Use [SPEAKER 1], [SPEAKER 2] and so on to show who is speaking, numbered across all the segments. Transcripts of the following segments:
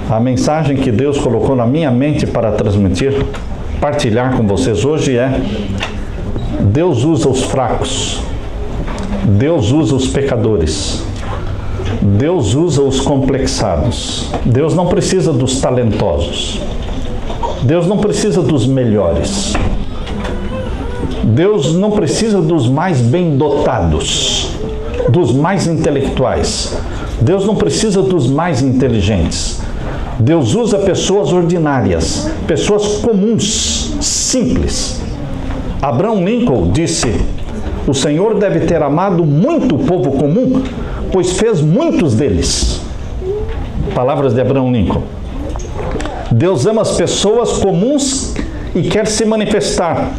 [SPEAKER 1] A mensagem que Deus colocou na minha mente para transmitir, partilhar com vocês hoje é: Deus usa os fracos, Deus usa os pecadores, Deus usa os complexados. Deus não precisa dos talentosos, Deus não precisa dos melhores, Deus não precisa dos mais bem dotados, dos mais intelectuais, Deus não precisa dos mais inteligentes. Deus usa pessoas ordinárias, pessoas comuns, simples. Abraham Lincoln disse: o Senhor deve ter amado muito o povo comum, pois fez muitos deles. Palavras de Abraham Lincoln. Deus ama as pessoas comuns e quer se manifestar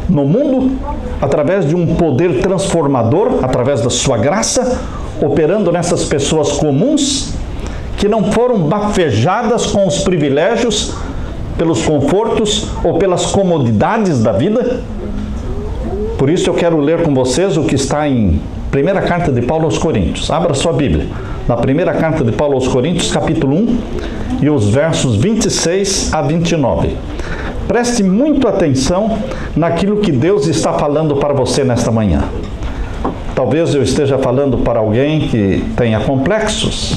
[SPEAKER 1] no mundo através de um poder transformador, através da sua graça, operando nessas pessoas comuns que não foram bafejadas com os privilégios, pelos confortos ou pelas comodidades da vida. Por isso eu quero ler com vocês o que está em primeira carta de Paulo aos Coríntios. Abra sua Bíblia. Na primeira carta de Paulo aos Coríntios, capítulo 1, e os versos 26 a 29. Preste muito atenção naquilo que Deus está falando para você nesta manhã. Talvez eu esteja falando para alguém que tenha complexos,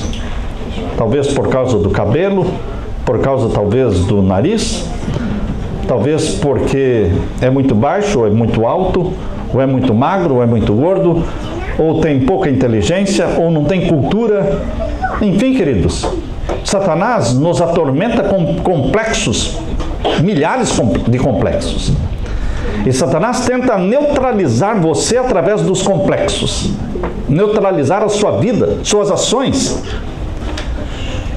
[SPEAKER 1] talvez por causa do cabelo, por causa talvez do nariz, talvez porque é muito baixo, ou é muito alto, ou é muito magro, ou é muito gordo, ou tem pouca inteligência, ou não tem cultura. Enfim, queridos, Satanás nos atormenta com complexos, milhares de complexos. E Satanás tenta neutralizar você através dos complexos, neutralizar a sua vida, suas ações.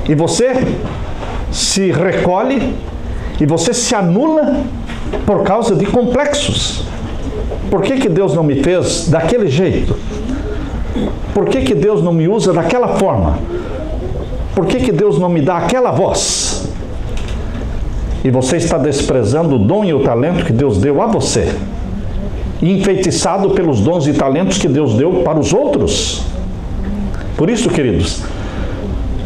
[SPEAKER 1] E você se recolhe e você se anula por causa de complexos. Por que Deus não me fez daquele jeito? Por que Deus não me usa daquela forma? Por que Deus não me dá aquela voz? E você está desprezando o dom e o talento que Deus deu a você, e enfeitiçado pelos dons e talentos que Deus deu para os outros. Por isso, queridos,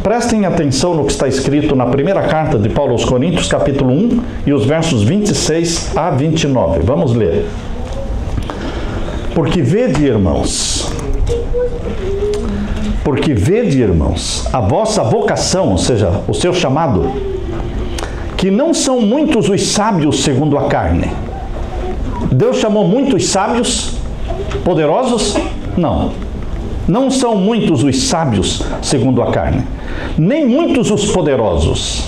[SPEAKER 1] prestem atenção no que está escrito na primeira carta de Paulo aos Coríntios, capítulo 1, e os versos 26 a 29. Vamos ler. Porque vede, irmãos, a vossa vocação, ou seja, o seu chamado, que não são muitos os sábios segundo a carne. Deus chamou muitos sábios, poderosos? Não. Não são muitos os sábios segundo a carne, nem muitos os poderosos,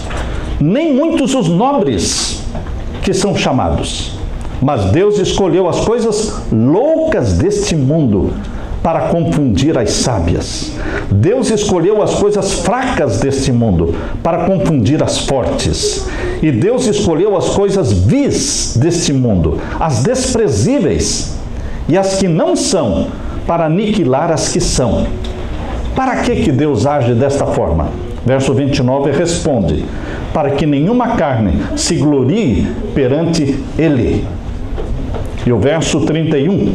[SPEAKER 1] nem muitos os nobres que são chamados. Mas Deus escolheu as coisas loucas deste mundo para confundir as sábias. Deus escolheu as coisas fracas deste mundo para confundir as fortes. E Deus escolheu as coisas vis deste mundo, as desprezíveis e as que não são, para aniquilar as que são. Para que Deus age desta forma? Verso 29 responde: para que nenhuma carne se glorie perante Ele. E o verso 31: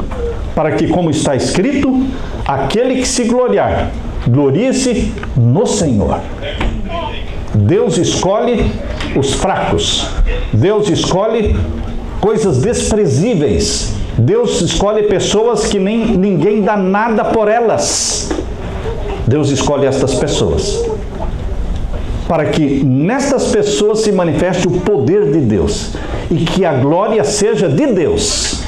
[SPEAKER 1] para que, como está escrito, aquele que se gloriar, glorie-se no Senhor. Deus escolhe os fracos, Deus escolhe coisas desprezíveis, Deus escolhe pessoas que ninguém dá nada por elas. Deus escolhe estas pessoas, para que nestas pessoas se manifeste o poder de Deus e que a glória seja de Deus.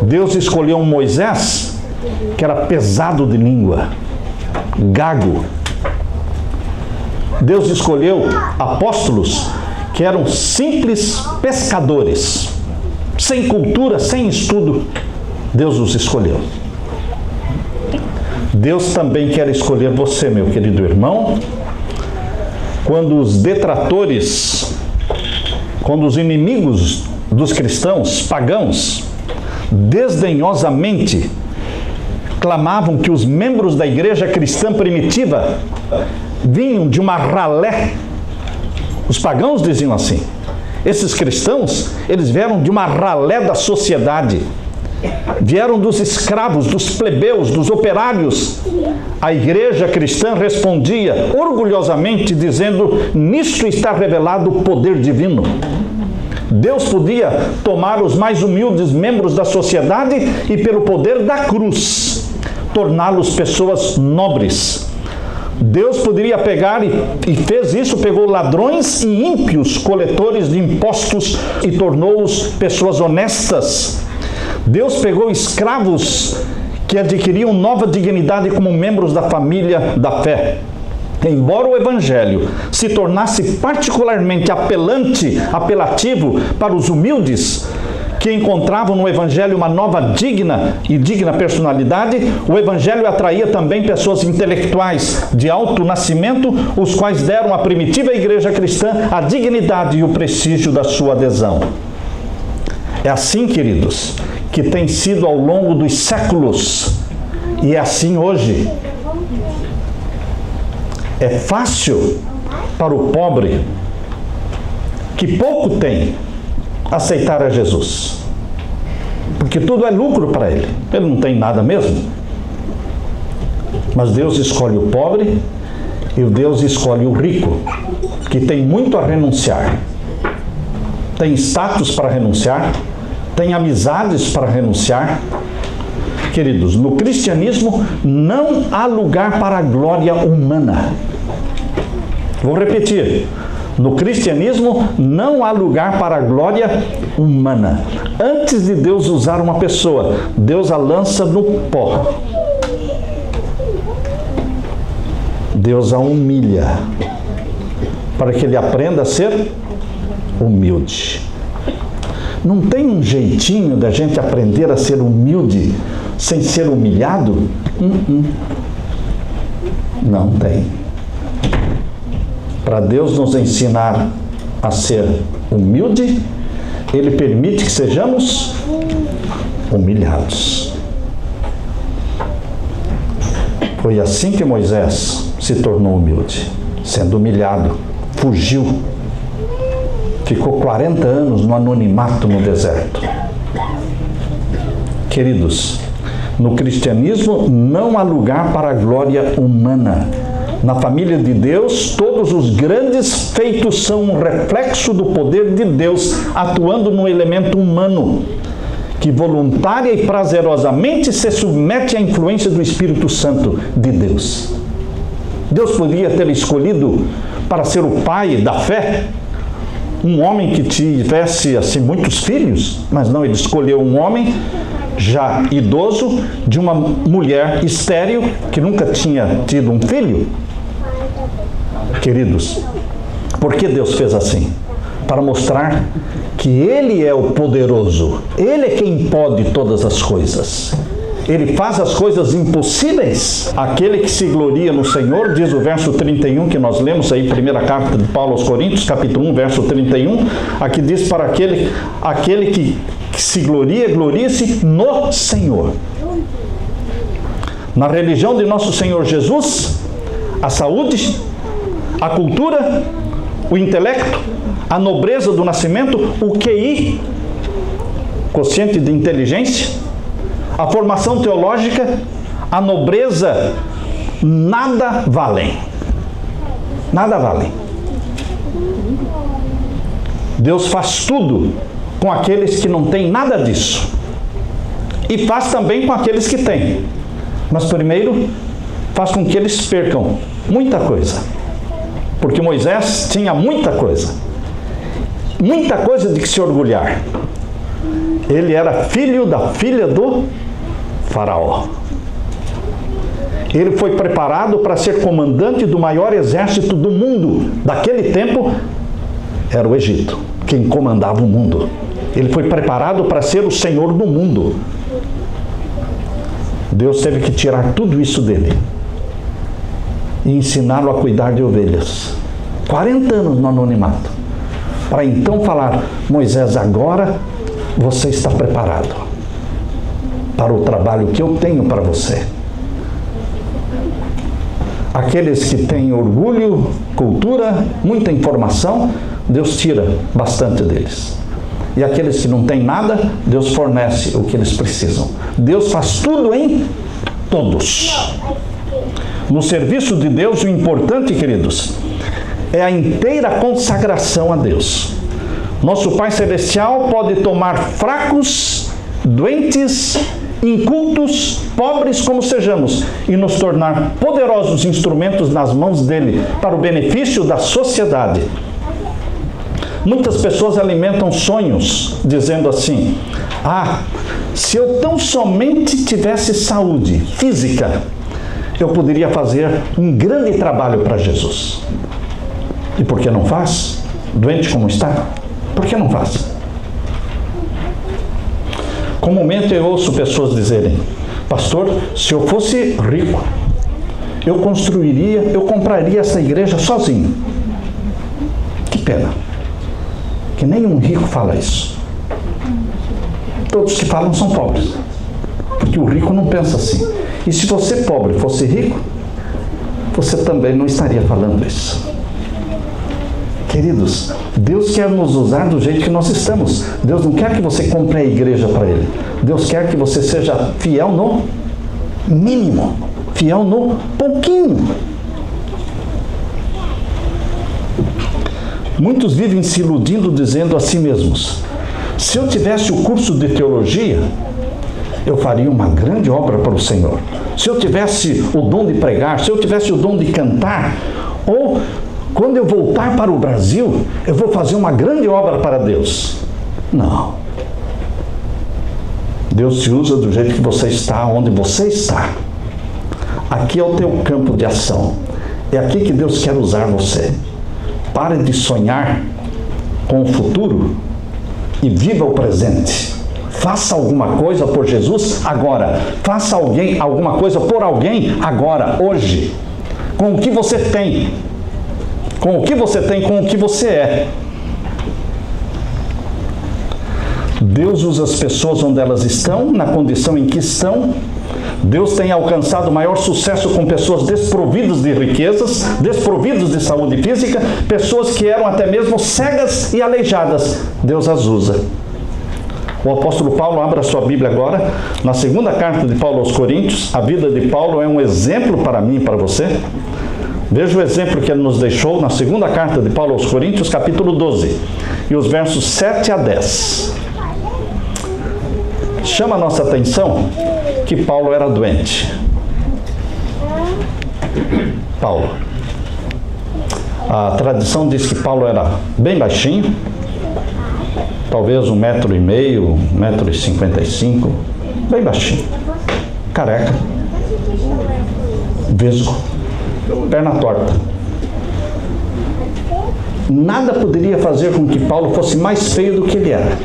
[SPEAKER 1] Deus escolheu um Moisés que era pesado de língua, gago. Deus escolheu apóstolos que eram simples pescadores, sem cultura, sem estudo. Deus os escolheu. Deus também quer escolher você, meu querido irmão, quando os detratores, quando os inimigos dos cristãos, pagãos, desdenhosamente clamavam que os membros da igreja cristã primitiva vinham de uma ralé. Os pagãos diziam assim: esses cristãos, eles vieram de uma ralé da sociedade, vieram dos escravos, dos plebeus, dos operários. A igreja cristã respondia orgulhosamente dizendo: nisto está revelado o poder divino. Deus podia tomar os mais humildes membros da sociedade e, pelo poder da cruz, torná-los pessoas nobres. Deus poderia pegar, e fez isso, pegou ladrões e ímpios, coletores de impostos, e tornou-os pessoas honestas. Deus pegou escravos que adquiriam nova dignidade como membros da família da fé. Embora o Evangelho se tornasse particularmente apelativo para os humildes, que encontravam no Evangelho uma nova digna personalidade, o Evangelho atraía também pessoas intelectuais de alto nascimento, os quais deram à primitiva igreja cristã a dignidade e o prestígio da sua adesão. É assim, queridos, que tem sido ao longo dos séculos, e é assim hoje. É fácil para o pobre, que pouco tem, aceitar a Jesus, porque tudo é lucro para ele. Ele não tem nada mesmo. Mas Deus escolhe o pobre e Deus escolhe o rico, que tem muito a renunciar. Tem status para renunciar, tem amizades para renunciar. Queridos, no cristianismo não há lugar para a glória humana. Vou repetir. No cristianismo não há lugar para a glória humana. Antes de Deus usar uma pessoa, Deus a lança no pó. Deus a humilha, para que ele aprenda a ser humilde. Não tem um jeitinho da gente aprender a ser humilde sem ser humilhado? Não tem. Para Deus nos ensinar a ser humilde, Ele permite que sejamos humilhados. Foi assim que Moisés se tornou humilde, sendo humilhado, fugiu, ficou 40 anos no anonimato no deserto. Queridos, no cristianismo não há lugar para a glória humana. Na família de Deus, todos os grandes feitos são um reflexo do poder de Deus atuando no elemento humano, que voluntária e prazerosamente se submete à influência do Espírito Santo de Deus. Deus poderia ter escolhido para ser o pai da fé um homem que tivesse assim muitos filhos, mas não, ele escolheu um homem já idoso de uma mulher estéril que nunca tinha tido um filho. Queridos, por que Deus fez assim? Para mostrar que Ele é o poderoso, Ele é quem pode todas as coisas. Ele faz as coisas impossíveis. Aquele que se gloria no Senhor, diz o verso 31 que nós lemos aí, primeira carta de Paulo aos Coríntios, capítulo 1, verso 31, aqui diz para aquele que se gloria, glorie-se no Senhor. Na religião de nosso Senhor Jesus, a saúde, a cultura, o intelecto, a nobreza do nascimento, o QI, quociente de inteligência, a formação teológica, a nobreza, nada valem. Nada valem. Deus faz tudo com aqueles que não têm nada disso. E faz também com aqueles que têm. Mas primeiro, faz com que eles percam muita coisa. Porque Moisés tinha muita coisa de que se orgulhar. Ele era filho da filha do faraó. Ele foi preparado para ser comandante do maior exército do mundo. Daquele tempo, era o Egito, quem comandava o mundo. Ele foi preparado para ser o senhor do mundo. Deus teve que tirar tudo isso dele e ensiná-lo a cuidar de ovelhas. 40 anos no anonimato. Para então falar: Moisés, agora você está preparado para o trabalho que eu tenho para você. Aqueles que têm orgulho, cultura, muita informação, Deus tira bastante deles. E aqueles que não têm nada, Deus fornece o que eles precisam. Deus faz tudo em todos. No serviço de Deus, o importante, queridos, é a inteira consagração a Deus. Nosso Pai Celestial pode tomar fracos, doentes, incultos, pobres como sejamos, e nos tornar poderosos instrumentos nas mãos dele, para o benefício da sociedade. Muitas pessoas alimentam sonhos, dizendo assim: se eu tão somente tivesse saúde física, eu poderia fazer um grande trabalho para Jesus. E por que não faz? Doente como está? Por que não faz? Comumente eu ouço pessoas dizerem: pastor, se eu fosse rico, eu compraria essa igreja sozinho. Que pena, que nenhum rico fala isso. Todos que falam são pobres, porque o rico não pensa assim. E se você pobre fosse rico, você também não estaria falando isso. Queridos, Deus quer nos usar do jeito que nós estamos. Deus não quer que você compre a igreja para Ele. Deus quer que você seja fiel no mínimo, fiel no pouquinho. Muitos vivem se iludindo, dizendo a si mesmos: se eu tivesse o curso de teologia, eu faria uma grande obra para o Senhor. Se eu tivesse o dom de pregar, se eu tivesse o dom de cantar, ou quando eu voltar para o Brasil, eu vou fazer uma grande obra para Deus. Não. Deus te usa do jeito que você está, onde você está. Aqui é o teu campo de ação. É aqui que Deus quer usar você. Pare de sonhar com o futuro e viva o presente. Faça alguma coisa por Jesus agora. Faça alguma coisa por alguém agora, hoje. Com o que você tem. Com o que você tem, com o que você é. Deus usa as pessoas onde elas estão, na condição em que estão. Deus tem alcançado maior sucesso com pessoas desprovidas de riquezas, desprovidas de saúde física, pessoas que eram até mesmo cegas e aleijadas. Deus as usa. O apóstolo Paulo, abra sua Bíblia agora, na segunda carta de Paulo aos Coríntios. A vida de Paulo é um exemplo para mim e para você. Veja o exemplo que ele nos deixou na segunda carta de Paulo aos Coríntios, capítulo 12, e os versos 7 a 10. Chama a nossa atenção que Paulo era doente. Paulo. A tradição diz que Paulo era bem baixinho, talvez 1,5 m, 1,55 m, bem baixinho, careca, vesgo, perna torta. Nada poderia fazer com que Paulo fosse mais feio do que ele era.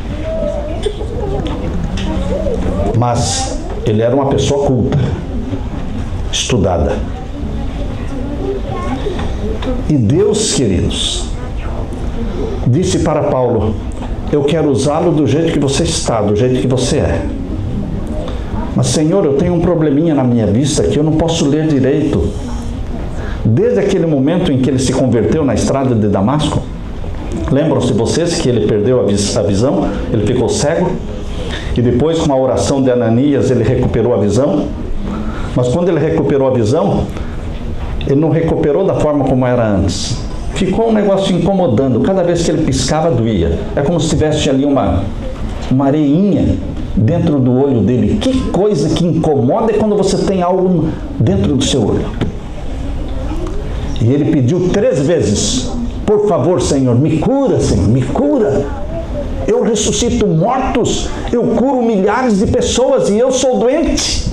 [SPEAKER 1] Mas ele era uma pessoa culta, estudada. E Deus, queridos, disse para Paulo: eu quero usá-lo do jeito que você está, do jeito que você é. Mas, Senhor, eu tenho um probleminha na minha vista que eu não posso ler direito. Desde aquele momento em que ele se converteu na estrada de Damasco, lembram-se vocês que ele perdeu a visão, ele ficou cego, e depois, com a oração de Ananias, ele recuperou a visão. Mas quando ele recuperou a visão, ele não recuperou da forma como era antes. Ficou um negócio incomodando, cada vez que ele piscava doía. É como se tivesse ali uma areinha dentro do olho dele. Que coisa que incomoda é quando você tem algo dentro do seu olho. E ele pediu 3 vezes: por favor, Senhor, me cura, Senhor, me cura. Eu ressuscito mortos, eu curo milhares de pessoas e eu sou doente.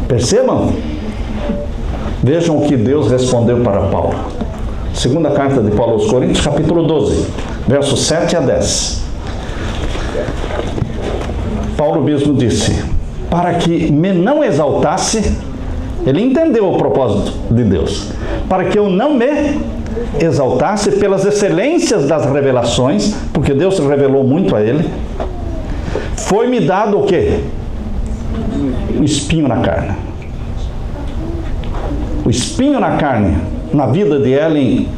[SPEAKER 1] Percebam? Vejam o que Deus respondeu para Paulo. Segunda carta de Paulo aos Coríntios, capítulo 12, versos 7 a 10. Paulo mesmo disse: para que me não exaltasse, ele entendeu o propósito de Deus, para que eu não me exaltasse pelas excelências das revelações, porque Deus se revelou muito a ele, foi-me dado o quê? O espinho na carne. O espinho na carne, na vida de Ellen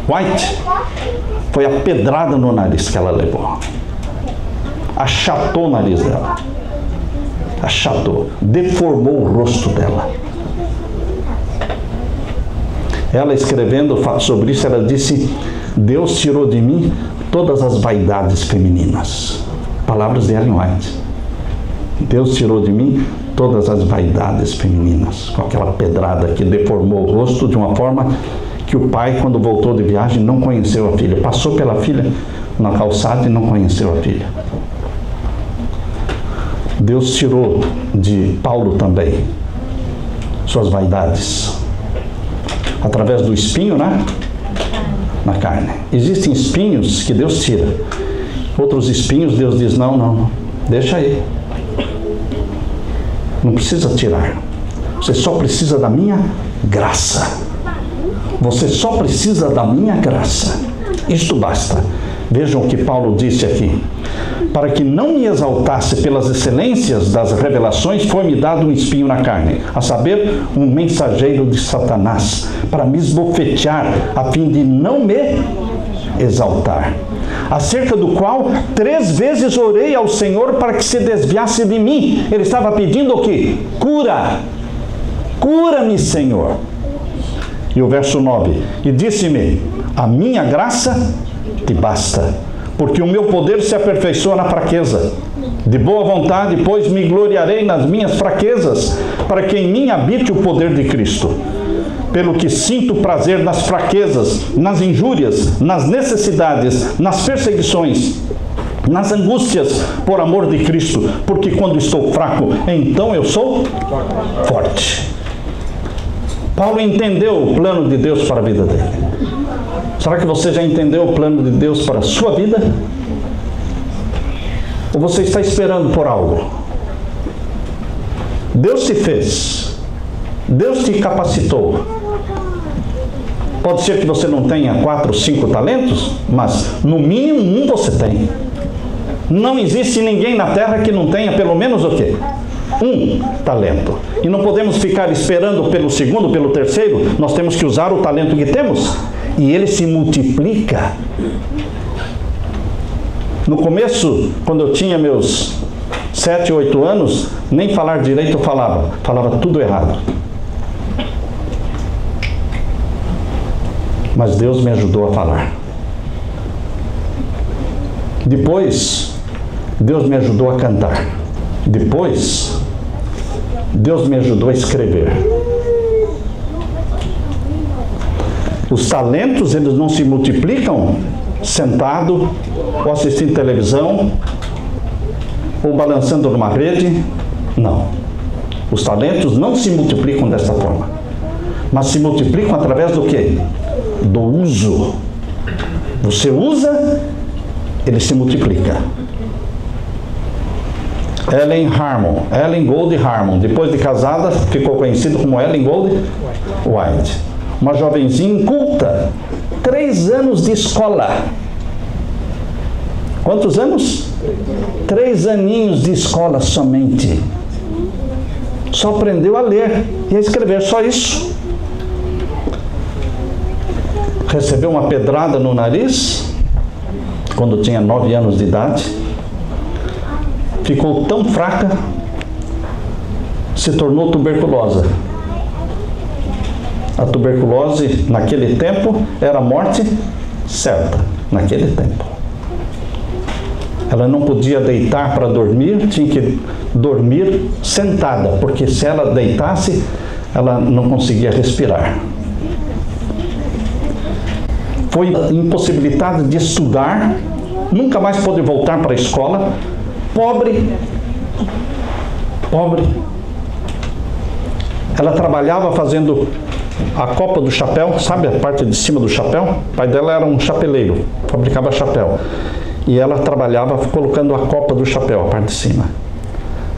[SPEAKER 1] White, foi a pedrada no nariz que ela levou. Achatou o nariz dela. Achatou. Deformou o rosto dela. Ela, escrevendo sobre isso, ela disse: Deus tirou de mim todas as vaidades femininas. Palavras de Ellen White. Deus tirou de mim todas as vaidades femininas. Com aquela pedrada que deformou o rosto de uma forma que o pai, quando voltou de viagem, não conheceu a filha. Passou pela filha na calçada e não conheceu a filha. Deus tirou de Paulo também suas vaidades. Através do espinho, né? Na carne. Existem espinhos que Deus tira. Outros espinhos Deus diz: não, deixa aí. Não precisa tirar. Você só precisa da minha graça. Você só precisa da minha graça. Isto basta. Vejam o que Paulo disse aqui. Para que não me exaltasse pelas excelências das revelações, foi-me dado um espinho na carne, a saber, um mensageiro de Satanás, para me esbofetear, a fim de não me exaltar. Acerca do qual 3 vezes orei ao Senhor para que se desviasse de mim. Ele estava pedindo o quê? Cura. Cura-me, Senhor. E o verso 9. E disse-me: a minha graça te basta, porque o meu poder se aperfeiçoa na fraqueza. De boa vontade, pois, me gloriarei nas minhas fraquezas, para que em mim habite o poder de Cristo. Pelo que sinto prazer nas fraquezas, nas injúrias, nas necessidades, nas perseguições, nas angústias, por amor de Cristo, porque quando estou fraco, então eu sou forte. Paulo entendeu o plano de Deus para a vida dele. Será que você já entendeu o plano de Deus para a sua vida? Ou você está esperando por algo? Deus te fez. Deus te capacitou. Pode ser que você não tenha 4, 5 talentos, mas no mínimo um você tem. Não existe ninguém na terra que não tenha pelo menos o quê? Um talento. E não podemos ficar esperando pelo segundo, pelo terceiro. Nós temos que usar o talento que temos. E ele se multiplica. No começo, quando eu tinha meus 7, 8 anos, nem falar direito eu falava tudo errado. Mas Deus me ajudou a falar. Depois, Deus me ajudou a cantar. Depois, Deus me ajudou a escrever. Os talentos, eles não se multiplicam sentado, ou assistindo televisão, ou balançando numa rede. Não. Os talentos não se multiplicam dessa forma. Mas se multiplicam através do quê? Do uso. Você usa, ele se multiplica. Ellen Gold Harmon, depois de casada, ficou conhecida como Ellen Gold White. Uma jovenzinha inculta, 3 anos de escola. Quantos anos? 3 aninhos de escola somente. Só aprendeu a ler e a escrever, só isso. Recebeu uma pedrada no nariz, quando tinha 9 anos de idade. Ficou tão fraca, se tornou tuberculosa. A tuberculose, naquele tempo, era a morte certa, naquele tempo. Ela não podia deitar para dormir, tinha que dormir sentada, porque se ela deitasse, ela não conseguia respirar. Foi impossibilitada de estudar, nunca mais pôde voltar para a escola, pobre. Ela trabalhava fazendo a copa do chapéu, sabe a parte de cima do chapéu? O pai dela era um chapeleiro, fabricava chapéu. E ela trabalhava colocando a copa do chapéu, a parte de cima.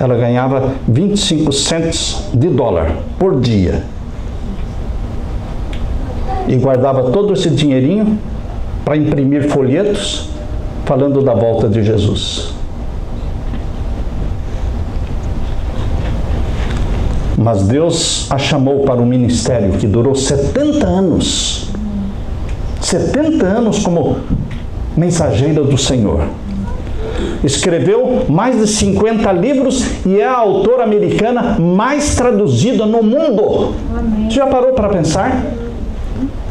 [SPEAKER 1] Ela ganhava 25 cents de dólar por dia. E guardava todo esse dinheirinho para imprimir folhetos falando da volta de Jesus. Mas Deus a chamou para um ministério que durou 70 anos. 70 anos como mensageira do Senhor. Escreveu mais de 50 livros e é a autora americana mais traduzida no mundo. Amém. Você já parou para pensar?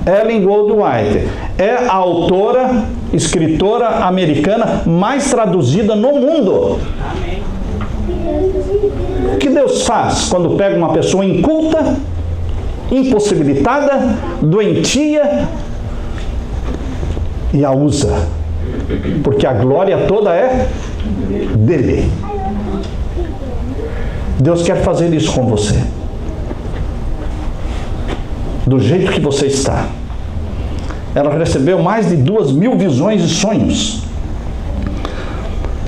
[SPEAKER 1] Ellen Goldwhite é a autora, escritora americana mais traduzida no mundo. Amém. O que Deus faz quando pega uma pessoa inculta, impossibilitada, doentia e a usa? Porque a glória toda é dele. Deus quer fazer isso com você. Do jeito que você está. Ela recebeu mais de 2.000 visões e sonhos.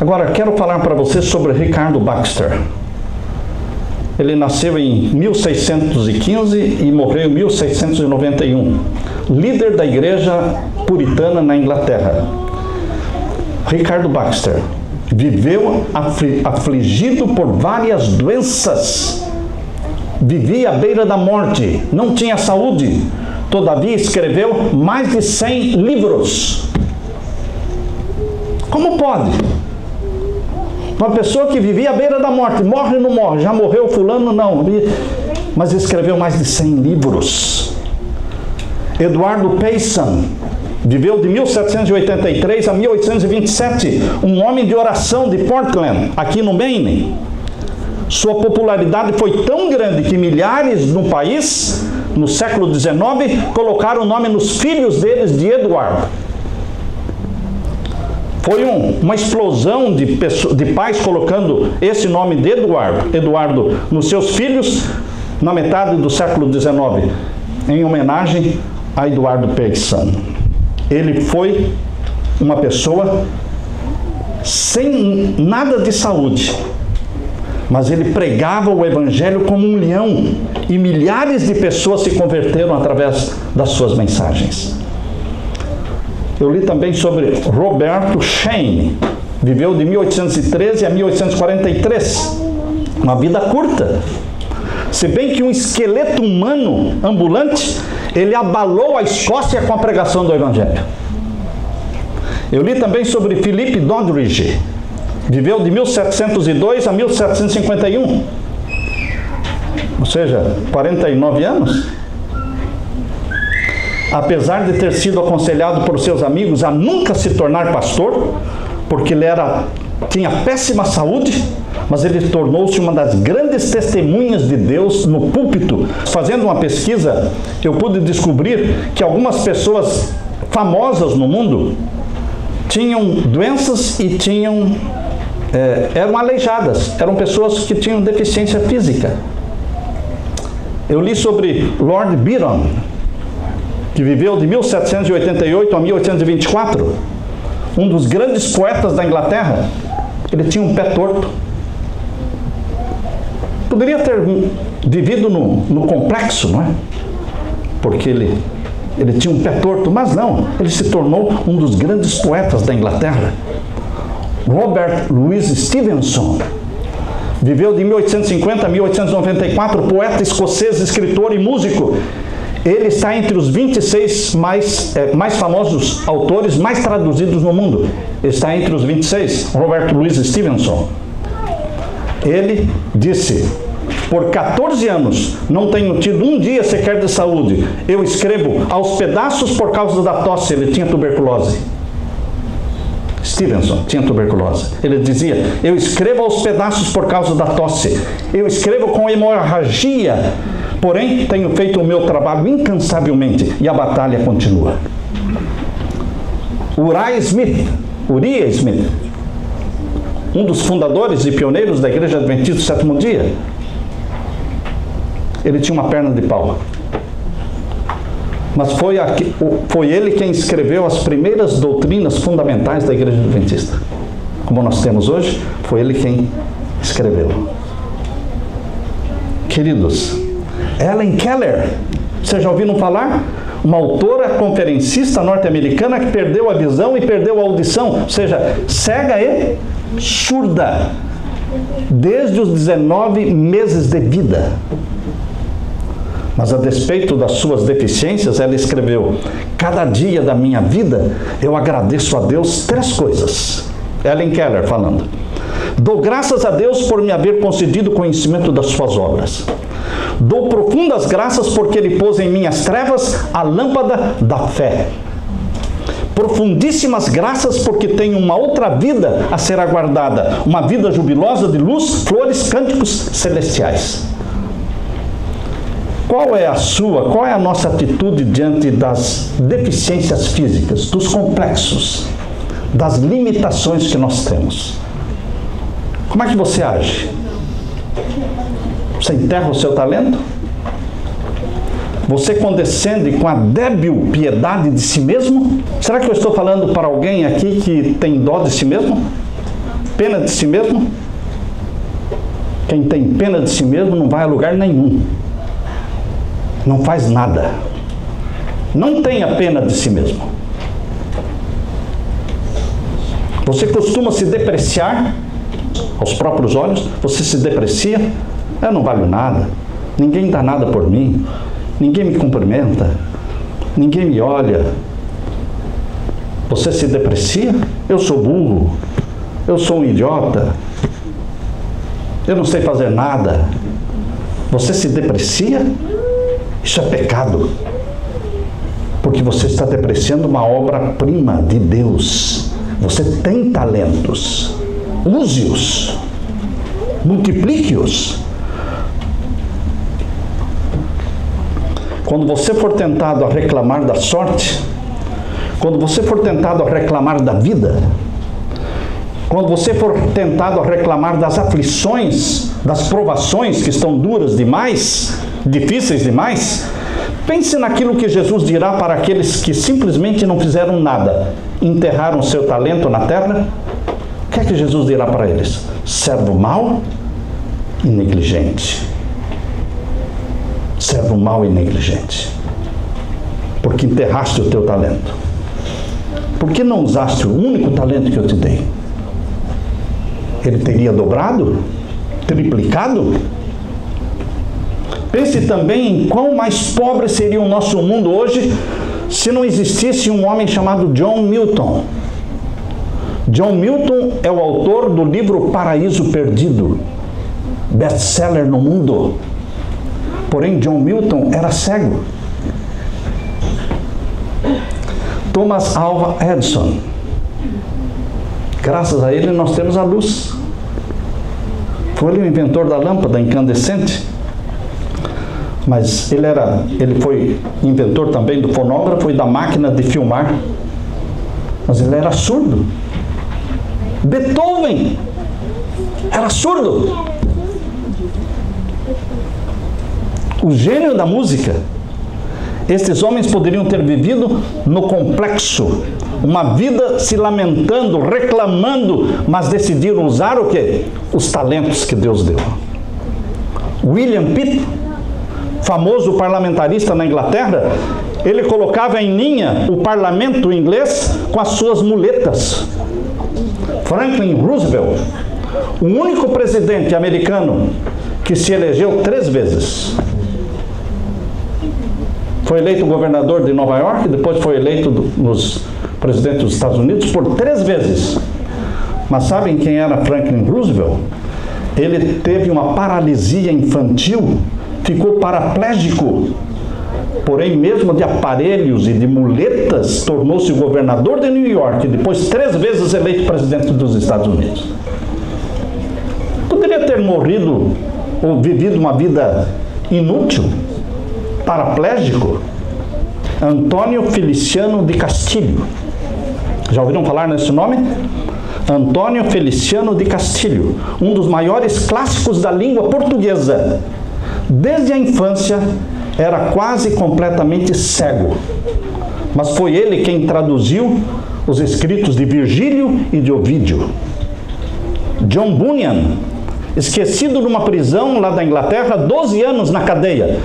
[SPEAKER 1] Agora, quero falar para você sobre Ricardo Baxter. Ele nasceu em 1615 e morreu em 1691. Líder da igreja puritana na Inglaterra. Ricardo Baxter viveu afligido por várias doenças. Vivia à beira da morte, não tinha saúde. Todavia escreveu mais de 100 livros. Como pode? Uma pessoa que vivia à beira da morte, morre ou não morre? Já morreu fulano? Não. Mas escreveu mais de 100 livros. Eduardo Payson viveu de 1783 a 1827, um homem de oração de Portland, aqui no Maine. Sua popularidade foi tão grande que milhares no país, no século XIX, colocaram o nome nos filhos deles de Eduardo. Foi uma explosão de pais colocando esse nome de Eduardo, nos seus filhos, na metade do século XIX, em homenagem a Eduardo Payson. Ele foi uma pessoa sem nada de saúde, mas ele pregava o evangelho como um leão, e milhares de pessoas se converteram através das suas mensagens. Eu li também sobre Roberto Shane, viveu de 1813 a 1843, uma vida curta. Se bem que um esqueleto humano ambulante, ele abalou a Escócia com a pregação do evangelho. Eu li também sobre Philip Doddridge, viveu de 1702 a 1751, ou seja, 49 anos. Apesar de ter sido aconselhado por seus amigos a nunca se tornar pastor, porque ele tinha péssima saúde, mas ele tornou-se uma das grandes testemunhas de Deus no púlpito. Fazendo uma pesquisa, eu pude descobrir que algumas pessoas famosas no mundo tinham doenças e eram aleijadas, eram pessoas que tinham deficiência física. Eu li sobre Lord Byron, que viveu de 1788 a 1824, um dos grandes poetas da Inglaterra. Ele tinha um pé torto. Poderia ter vivido no complexo, não é? Porque ele tinha um pé torto, mas não, ele se tornou um dos grandes poetas da Inglaterra. Robert Louis Stevenson viveu de 1850 a 1894, poeta escocês, escritor e músico. Ele está entre os 26 mais famosos autores, mais traduzidos no mundo. Ele está entre os 26, Robert Louis Stevenson. Ele disse: por 14 anos não tenho tido um dia sequer de saúde. Eu escrevo aos pedaços por causa da tosse. Ele tinha tuberculose. Stevenson tinha tuberculose. Ele dizia: eu escrevo aos pedaços por causa da tosse. Eu escrevo com hemorragia. Porém, tenho feito o meu trabalho incansavelmente e a batalha continua. Uriah Smith, um dos fundadores e pioneiros da Igreja Adventista do Sétimo Dia, ele tinha uma perna de pau. Mas foi ele quem escreveu as primeiras doutrinas fundamentais da Igreja Adventista. Como nós temos hoje, foi ele quem escreveu. Queridos, Helen Keller, vocês já ouviram falar? Uma autora conferencista norte-americana que perdeu a visão e perdeu a audição, ou seja, cega e surda, desde os 19 meses de vida. Mas a despeito das suas deficiências, ela escreveu: cada dia da minha vida eu agradeço a Deus 3 coisas. Helen Keller falando: dou graças a Deus por me haver concedido conhecimento das suas obras. Dou profundas graças porque Ele pôs em minhas trevas a lâmpada da fé. Profundíssimas graças porque tenho uma outra vida a ser aguardada, uma vida jubilosa de luz, flores, cânticos celestiais. Qual é a nossa atitude diante das deficiências físicas, dos complexos, das limitações que nós temos? Como é que você age? Você enterra o seu talento? Você condescende com a débil piedade de si mesmo? Será que eu estou falando para alguém aqui que tem dó de si mesmo? Pena de si mesmo? Quem tem pena de si mesmo não vai a lugar nenhum. Não faz nada. Não tenha pena de si mesmo. Você costuma se depreciar aos próprios olhos? Você se deprecia? Eu não valho nada. Ninguém dá nada por mim. Ninguém me cumprimenta. Ninguém me olha. Você se deprecia? Eu sou burro. Eu sou um idiota. Eu não sei fazer nada. Você se deprecia? Isso é pecado. Porque você está depreciando uma obra-prima de Deus. Você tem talentos. Use-os. Multiplique-os. Quando você for tentado a reclamar da sorte, quando você for tentado a reclamar da vida, quando você for tentado a reclamar das aflições, das provações que estão duras demais, difíceis demais, pense naquilo que Jesus dirá para aqueles que simplesmente não fizeram nada, enterraram seu talento na terra. O que é que Jesus dirá para eles? Servo mau e negligente. Servo mau e negligente. Porque enterraste o teu talento. Por que não usaste o único talento que eu te dei? Ele teria dobrado? Triplicado? Pense também em quão mais pobre seria o nosso mundo hoje se não existisse um homem chamado John Milton. John Milton é o autor do livro Paraíso Perdido, best-seller no mundo. Porém, John Milton era cego. Thomas Alva Edison. Graças a ele nós temos a luz. Foi ele o inventor da lâmpada incandescente. Mas ele foi inventor também do fonógrafo e da máquina de filmar. Mas ele era surdo. Beethoven era surdo. O gênio da música. Estes homens poderiam ter vivido no complexo, uma vida se lamentando, reclamando, mas decidiram usar o quê? Os talentos que Deus deu. William Pitt, famoso parlamentarista na Inglaterra, ele colocava em linha o parlamento inglês com as suas muletas. Franklin Roosevelt, o único presidente americano que se elegeu 3 vezes. Foi eleito governador de Nova York, depois foi eleito nos presidente dos Estados Unidos por 3 vezes. Mas sabem quem era Franklin Roosevelt? Ele teve uma paralisia infantil, ficou paraplégico. Porém, mesmo de aparelhos e de muletas, tornou-se governador de New York, depois 3 vezes eleito presidente dos Estados Unidos. Poderia ter morrido ou vivido uma vida inútil, paraplégico. Antônio Feliciano de Castilho. Já ouviram falar nesse nome? Antônio Feliciano de Castilho, um dos maiores clássicos da língua portuguesa. Desde a infância, era quase completamente cego. Mas foi ele quem traduziu os escritos de Virgílio e de Ovídio. John Bunyan, esquecido numa prisão lá da Inglaterra, 12 anos na cadeia,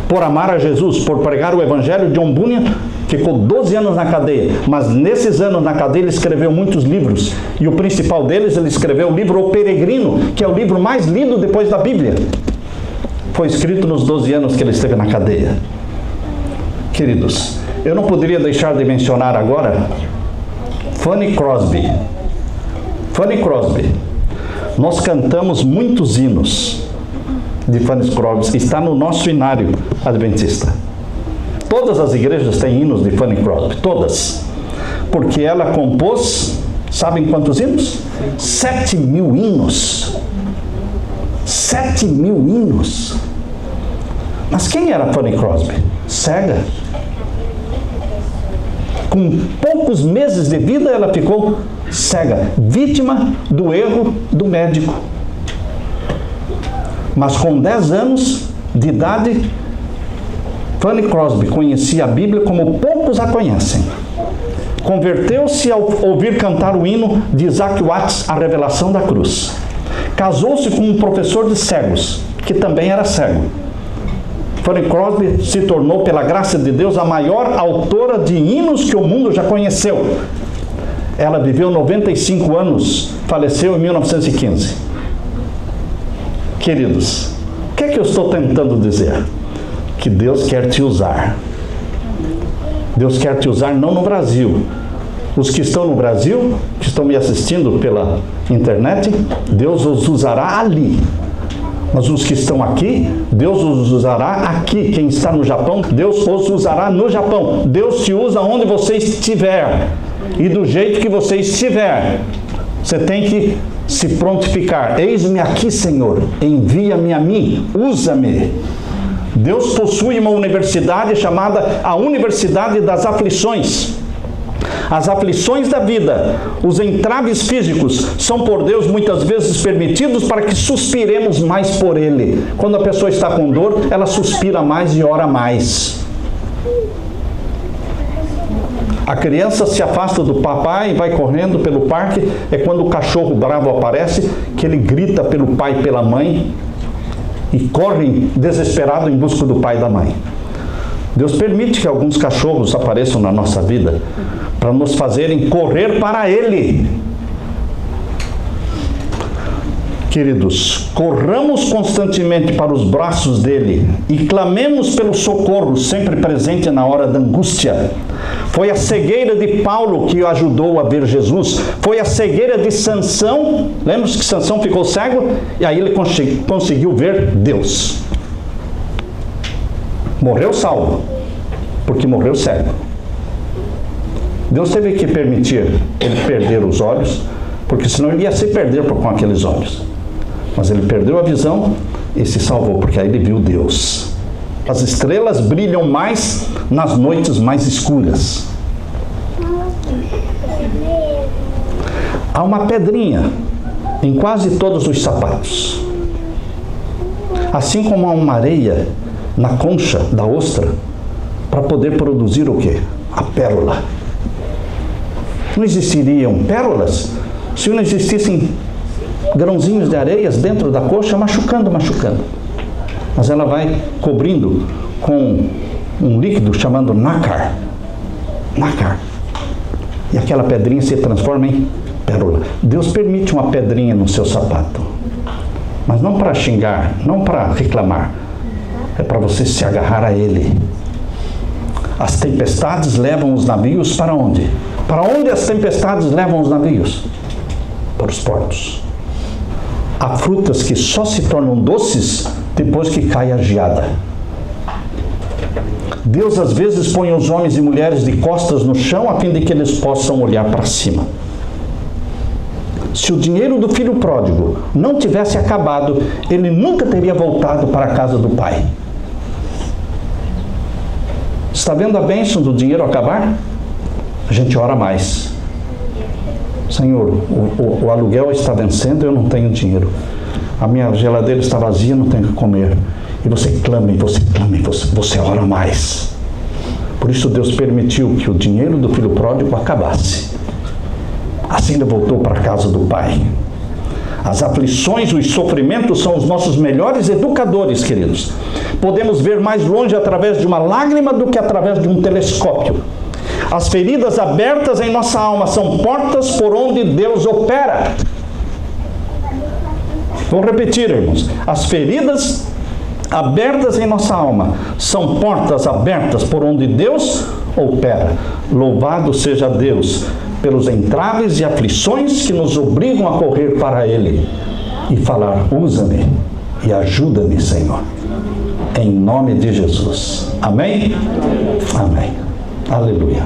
[SPEAKER 1] por amar a Jesus, por pregar o Evangelho. John Bunyan ficou 12 anos na cadeia, mas nesses anos na cadeia ele escreveu muitos livros, e o principal deles, ele escreveu o livro O Peregrino, que é o livro mais lido depois da Bíblia. Foi escrito nos 12 anos que ele esteve na cadeia. Queridos, eu não poderia deixar de mencionar agora Fanny Crosby. Fanny Crosby. Nós cantamos muitos hinos de Fanny Crosby. Está no nosso hinário adventista. Todas as igrejas têm hinos de Fanny Crosby. Todas. Porque ela compôs, sabem quantos hinos? 7.000 hinos. 7.000 hinos. Mas quem era Fanny Crosby? Cega. Com poucos meses de vida ela ficou cega, vítima do erro do médico. Mas com 10 anos de idade, Fanny Crosby conhecia a Bíblia como poucos a conhecem. Converteu-se ao ouvir cantar o hino de Isaac Watts, A Revelação da Cruz. Casou-se com um professor de cegos, que também era cego. Fanny Crosby se tornou, pela graça de Deus, a maior autora de hinos que o mundo já conheceu. Ela viveu 95 anos, faleceu em 1915. Queridos, o que é que eu estou tentando dizer? Que Deus quer te usar. Deus quer te usar não no Brasil. Os que estão no Brasil, que estão me assistindo pela internet, Deus os usará ali. Mas os que estão aqui, Deus os usará aqui. Quem está no Japão, Deus os usará no Japão. Deus te usa onde você estiver. E do jeito que você estiver. Você tem que se prontificar. Eis-me aqui, Senhor. Envia-me a mim. Usa-me. Deus possui uma universidade chamada a Universidade das Aflições. As aflições da vida, os entraves físicos, são por Deus muitas vezes permitidos para que suspiremos mais por Ele. Quando a pessoa está com dor, ela suspira mais e ora mais. A criança se afasta do papai e vai correndo pelo parque. É quando o cachorro bravo aparece, que ele grita pelo pai e pela mãe e corre desesperado em busca do pai e da mãe. Deus permite que alguns cachorros apareçam na nossa vida para nos fazerem correr para Ele. Queridos, corramos constantemente para os braços dele e clamemos pelo socorro sempre presente na hora da angústia. Foi a cegueira de Paulo que o ajudou a ver Jesus. Foi a cegueira de Sansão. Lembra-se que Sansão ficou cego? E aí ele conseguiu ver Deus. Morreu salvo, porque morreu cego. Deus teve que permitir ele perder os olhos, porque senão ele ia se perder com aqueles olhos. Mas ele perdeu a visão e se salvou, porque aí ele viu Deus. As estrelas brilham mais nas noites mais escuras. Há uma pedrinha em quase todos os sapatos. Assim como há uma areia na concha da ostra, para poder produzir o quê? A pérola. Não existiriam pérolas se não existissem grãozinhos de areias dentro da coxa, machucando. Mas ela vai cobrindo com um líquido chamado nácar. E aquela pedrinha se transforma em pérola. Deus permite uma pedrinha no seu sapato, mas não para xingar, não para reclamar. É para você se agarrar a Ele. As tempestades levam os navios para onde? Para onde as tempestades levam os navios? Para os portos. Há frutas que só se tornam doces depois que cai a geada. Deus às vezes põe os homens e mulheres de costas no chão a fim de que eles possam olhar para cima. Se o dinheiro do filho pródigo não tivesse acabado, ele nunca teria voltado para a casa do pai. Está vendo a bênção do dinheiro acabar? A gente ora mais. Senhor, o aluguel está vencendo, eu não tenho dinheiro. A minha geladeira está vazia, não tenho o que comer. E você clama, você ora mais. Por isso Deus permitiu que o dinheiro do filho pródigo acabasse. Assim ele voltou para a casa do pai. As aflições, os sofrimentos são os nossos melhores educadores, queridos. Podemos ver mais longe através de uma lágrima do que através de um telescópio. As feridas abertas em nossa alma são portas por onde Deus opera. Vou repetir, irmãos. As feridas abertas em nossa alma, são portas abertas por onde Deus opera. Louvado seja Deus pelos entraves e aflições que nos obrigam a correr para Ele e falar: usa-me e ajuda-me, Senhor. Em nome de Jesus. Amém? Amém. Aleluia.